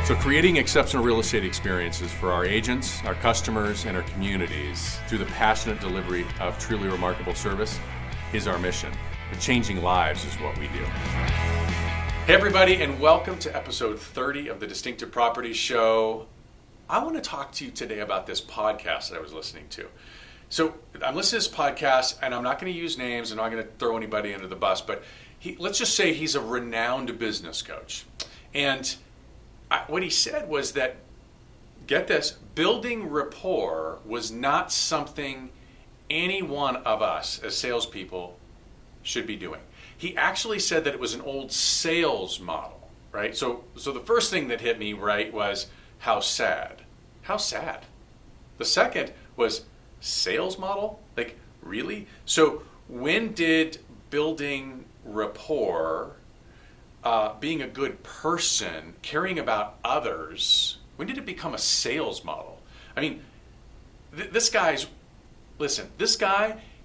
So creating exceptional real estate experiences for our agents, our customers, and our communities through the passionate delivery of truly remarkable service is our mission. But changing lives is what we do. Hey everybody, and welcome to episode 30 of the Distinctive Properties Show. I want to talk to you today about this podcast that I was listening to. So I'm listening to this podcast, and I'm not going to use names, and I'm not going to throw anybody under the bus, but let's just say he's a renowned business coach. And what he said was that, get this, building rapport was not something any one of us as salespeople should be doing. He actually said that it was an old sales model, right? So the first thing that hit me, right, was how sad. How sad. The second was sales model? Like, really? So when did building rapport, being a good person, caring about others, when did it become a sales model? I mean, this guy,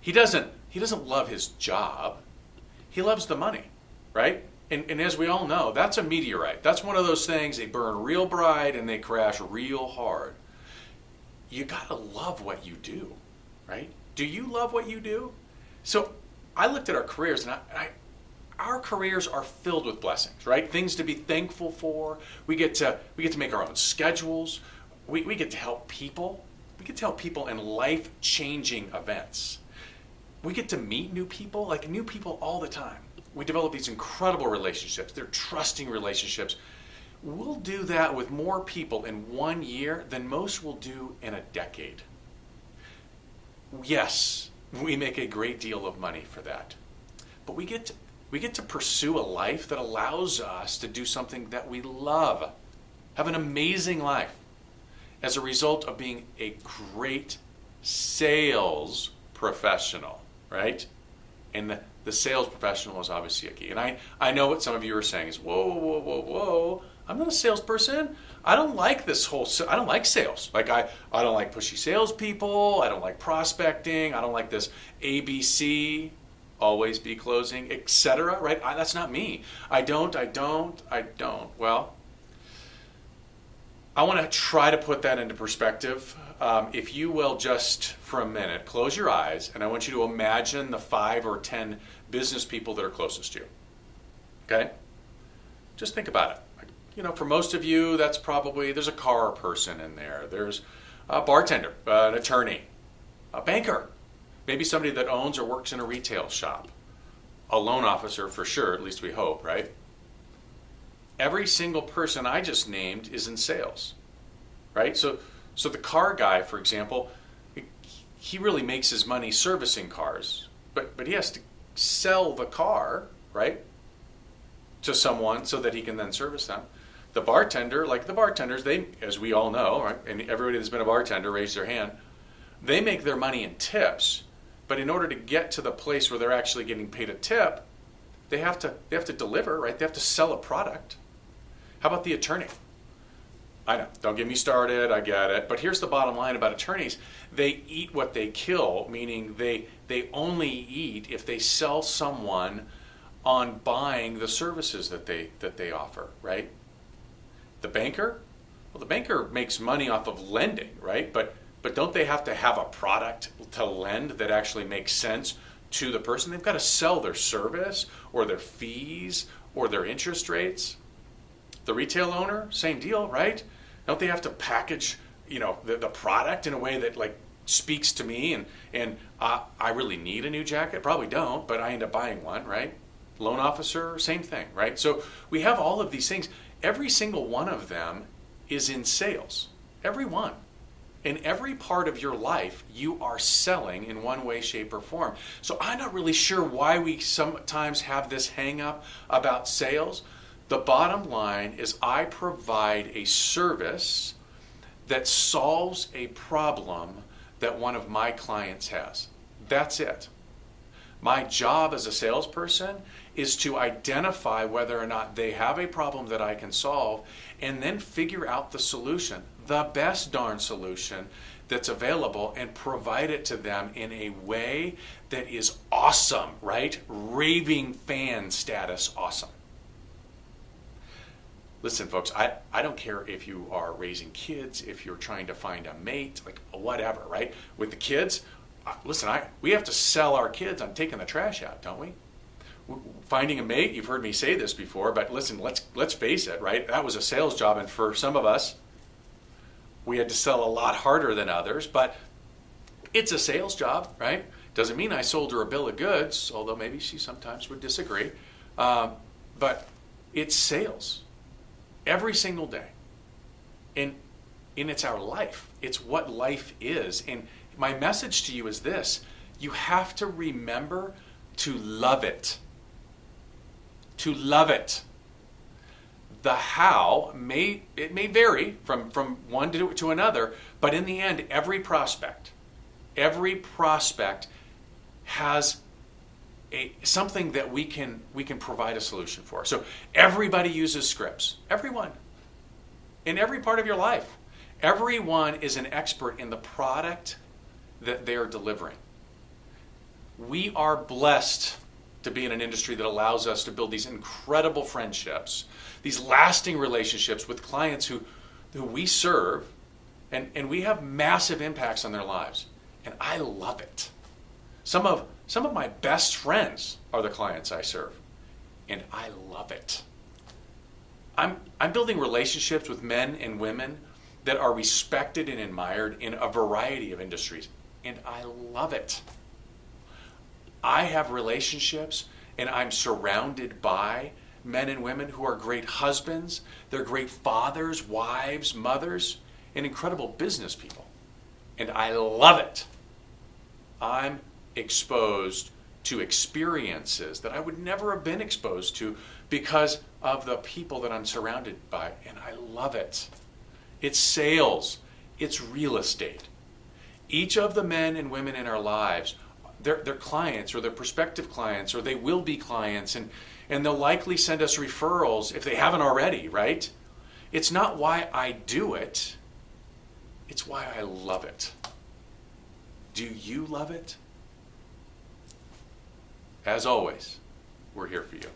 he doesn't love his job. He loves the money, right? And as we all know, that's a meteorite. That's one of those things, they burn real bright and they crash real hard. You gotta love what you do, right? Do you love what you do? So I looked at our careers, and our careers are filled with blessings, right? Things to be thankful for. We get to make our own schedules. We get to help people. We get to help people in life-changing events. We get to meet new people all the time. We develop these incredible relationships. They're trusting relationships. We'll do that with more people in 1 year than most will do in a decade. Yes, we make a great deal of money for that. But we get to pursue a life that allows us to do something that we love. Have an amazing life as a result of being a great sales professional, right? And the sales professional is obviously a key. And I know what some of you are saying is, whoa, I'm not a salesperson. I don't like I don't like sales. Like I don't like pushy salespeople. I don't like prospecting. I don't like this ABC, always be closing, etc. Right? That's not me. I don't. Well, I want to try to put that into perspective. If you will just for a minute, close your eyes, and I want you to imagine the 5 or 10 business people that are closest to you. Okay? Just think about it. For most of you, that's probably, there's a car person in there. There's a bartender, an attorney, a banker, maybe somebody that owns or works in a retail shop, a loan officer for sure, at least we hope, right? Every single person I just named is in sales, right? So the car guy, for example, he really makes his money servicing cars, but he has to sell the car, right, to someone so that he can then service them. The bartender, like the bartenders, they, as we all know, right, and everybody that's been a bartender, raise their hand, they make their money in tips, but in order to get to the place where they're actually getting paid a tip, they have to deliver, right? They have to sell a product. How about the attorney? I know, don't get me started, I get it. But here's the bottom line about attorneys. They eat what they kill, meaning they only eat if they sell someone on buying the services that they offer, right? The banker? Well, the banker makes money off of lending, right? But don't they have to have a product to lend that actually makes sense to the person? They've got to sell their service or their fees or their interest rates. The retail owner, same deal, right? Don't they have to package, the product in a way that like speaks to me and I really need a new jacket? Probably don't, but I end up buying one, right? Loan officer, same thing, right? So we have all of these things. Every single one of them is in sales. Every one. In every part of your life, you are selling in one way, shape, or form. So I'm not really sure why we sometimes have this hang up about sales. The bottom line is I provide a service that solves a problem that one of my clients has. That's it. My job as a salesperson is to identify whether or not they have a problem that I can solve and then figure out the solution, the best darn solution that's available, and provide it to them in a way that is awesome, right? Raving fan status awesome. Listen, folks, I don't care if you are raising kids, if you're trying to find a mate, like whatever, right? With the kids, listen, we have to sell our kids on taking the trash out, don't we? Finding a mate, you've heard me say this before, but listen, let's face it, right? That was a sales job, and for some of us, we had to sell a lot harder than others, but it's a sales job, right? Doesn't mean I sold her a bill of goods, although maybe she sometimes would disagree. But it's sales every single day. And it's our life. It's what life is. And my message to you is this: you have to remember to love it. To love it. The how may vary from one to another, but in the end, every prospect has something that we can provide a solution for. So everybody uses scripts. Everyone. In every part of your life. Everyone is an expert in the product that they are delivering. We are blessed to be in an industry that allows us to build these incredible friendships, these lasting relationships with clients who we serve, and we have massive impacts on their lives. And I love it. Some of my best friends are the clients I serve, and I love it. I'm building relationships with men and women that are respected and admired in a variety of industries, and I love it. I have relationships, and I'm surrounded by men and women who are great husbands, they're great fathers, wives, mothers, and incredible business people. And I love it. I'm exposed to experiences that I would never have been exposed to because of the people that I'm surrounded by, and I love it. It's sales. It's real estate. Each of the men and women in our lives, they're clients or they're prospective clients, or they will be clients, and they'll likely send us referrals if they haven't already, right? It's not why I do it. It's why I love it. Do you love it? As always, we're here for you.